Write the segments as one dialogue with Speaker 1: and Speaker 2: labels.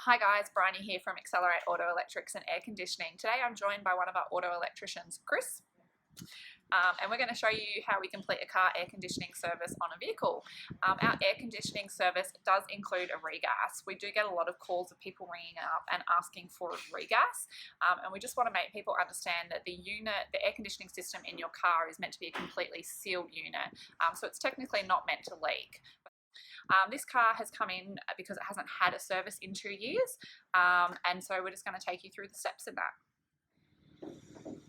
Speaker 1: Hi guys, Briohny here from Accelerate Auto Electrics and Air Conditioning. Today I'm joined by one of our auto electricians, Chris, and we're going to show you how we complete a car air conditioning service on a vehicle. Our air conditioning service does include a regas. We do get a lot of calls of people ringing up and asking for a regas, and we just want to make people understand that the air conditioning system in your car is meant to be a completely sealed unit, so it's technically not meant to leak. This car has come in because it hasn't had a service in 2 years, and so we're just going to take you through the steps in that.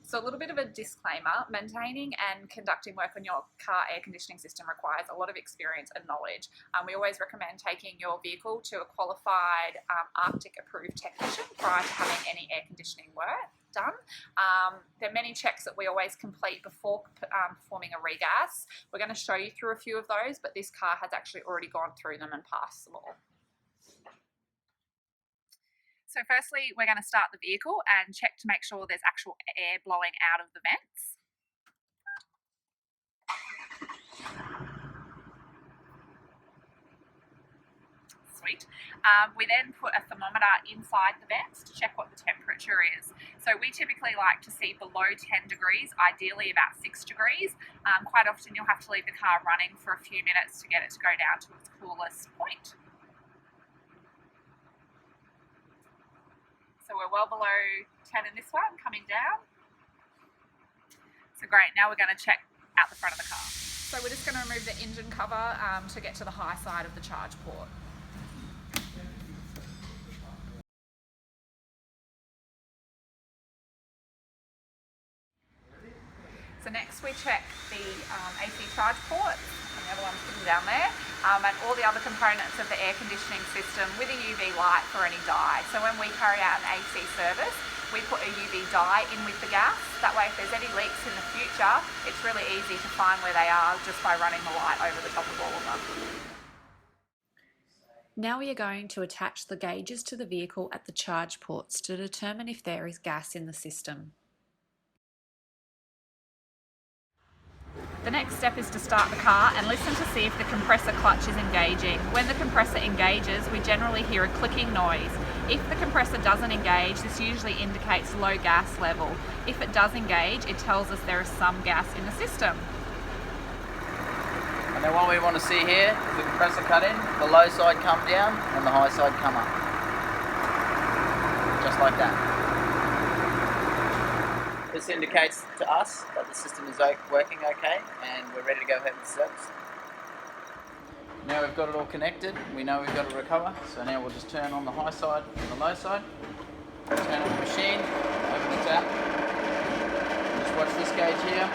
Speaker 1: So a little bit of a disclaimer, maintaining and conducting work on your car air conditioning system requires a lot of experience and knowledge. We always recommend taking your vehicle to a qualified Arctic approved technician prior to having any air conditioning work done. There are many checks that we always complete before performing a regas. We're going to show you through a few of those, but this car has actually already gone through them and passed them all. So firstly, we're going to start the vehicle and check to make sure there's actual air blowing out of the vents. Sweet. We then put a thermometer inside the vents to check what the temperature is. So we typically like to see below 10 degrees, ideally about 6 degrees. Quite often you'll have to leave the car running for a few minutes to get it to go down to its coolest point. So we're well below 10 in this one, coming down. So great, now we're going to check out the front of the car. So we're just going to remove the engine cover to get to the high side of the charge port. So next we check the AC charge port, and the other one's sitting down there, and all the other components of the air conditioning system with a UV light for any dye. So when we carry out an AC service, we put a UV dye in with the gas. That way if there's any leaks in the future, it's really easy to find where they are just by running the light over the top of all of them.
Speaker 2: Now we are going to attach the gauges to the vehicle at the charge ports to determine if there is gas in the system.
Speaker 1: The next step is to start the car and listen to see if the compressor clutch is engaging. When the compressor engages, we generally hear a clicking noise. If the compressor doesn't engage, this usually indicates low gas level. If it does engage, it tells us there is some gas in the system.
Speaker 3: And then what we want to see here is the compressor cut in, the low side come down and the high side come up. Just like that. This indicates to us that the system is working okay and we're ready to go ahead with the service. Now we've got it all connected, we know we've got to recover, so now we'll just turn on the high side and the low side, turn on the machine, open the tap, just watch this gauge here,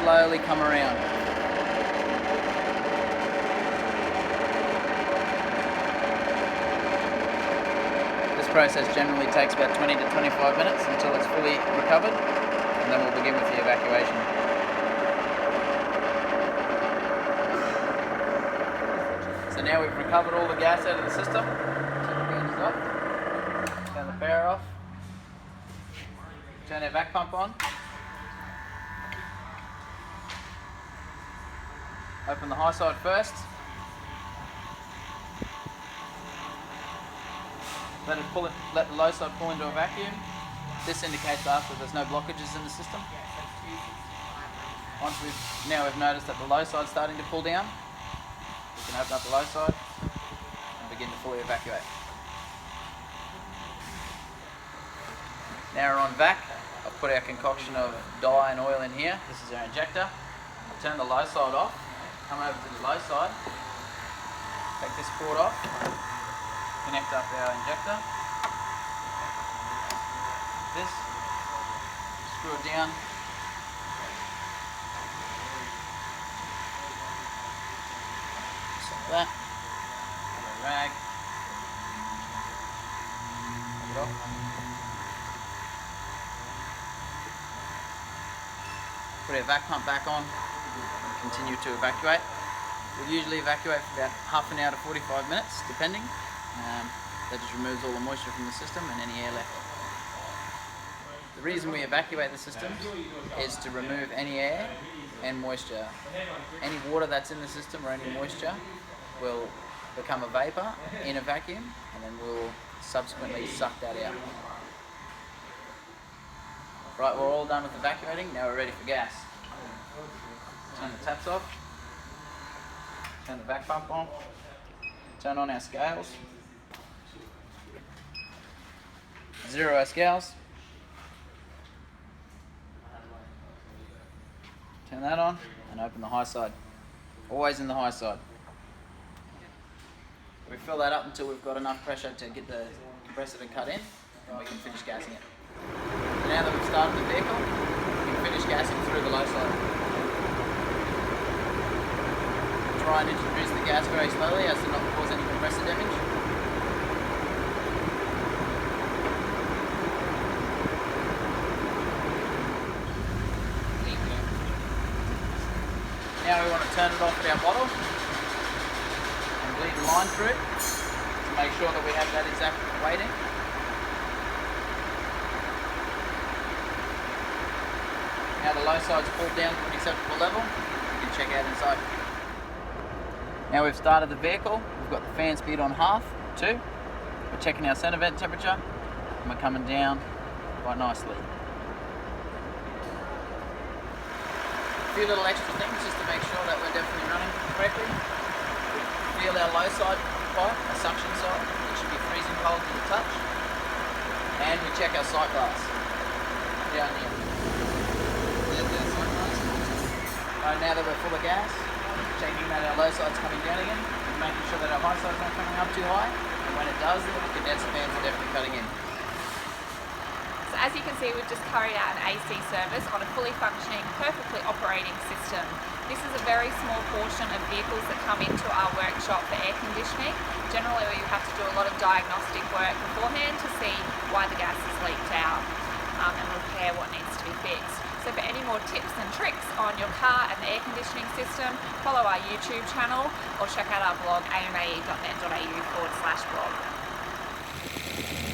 Speaker 3: slowly come around. This process generally takes about 20 to 25 minutes until it's fully recovered, and then we'll begin with the evacuation. So now we've recovered all the gas out of the system. Turn the gauges off, turn the power off, turn our vac pump on, open the high side first. Let the low side pull into a vacuum. This indicates to us that there's no blockages in the system. Once we've noticed that the low side's starting to pull down, we can open up the low side and begin to fully evacuate. Now we're on vac. I've put our concoction of dye and oil in here. This is our injector. I'll turn the low side off, come over to the low side, take this port off, connect up our injector, this, screw it down, just like that, put a rag, take it off, put our vac pump back on and continue to evacuate. We'll usually evacuate for about half an hour to 45 minutes depending. That just removes all the moisture from the system and any air left. The reason we evacuate the system is to remove any air and moisture. Any water that's in the system or any moisture will become a vapor in a vacuum, and then we'll subsequently suck that out. Right, we're all done with evacuating, now we're ready for gas. Turn the taps off, turn the vac pump on, turn on our scales, zero our scales, turn that on and open the high side, always in the high side. We fill that up until we've got enough pressure to get the compressor to cut in, and we can finish gassing it. So now that we've started the vehicle, we can finish gassing through the low side. Try and introduce the gas very slowly as to not cause any compressor damage. Now we want to turn it off with our bottle and bleed the line through it to make sure that we have that exact weighting. Now the low side's pulled down to an acceptable level, you can check out inside. Now we've started the vehicle, we've got the fan speed on half, 2. We're checking our centre vent temperature, and we're coming down quite nicely. A few little extra things just to make sure that we're definitely running correctly. We feel our low side pipe, our suction side, it should be freezing cold to the touch. And we check our sight glass down here. Now that we're full of gas, checking that our low side's coming down again, and making sure that our high side's not coming up too high, and when it does, the condenser fans are definitely cutting in.
Speaker 1: So as you can see, we've just carried out an AC service on a fully functioning, perfectly operating system. This is a very small portion of vehicles that come into our workshop for air conditioning. Generally we have to do a lot of diagnostic work beforehand to see why the gas has leaked out and repair what needs to be fixed. So for any more tips and tricks on your car and the air conditioning system, follow our YouTube channel or check out our blog amae.net.au/blog.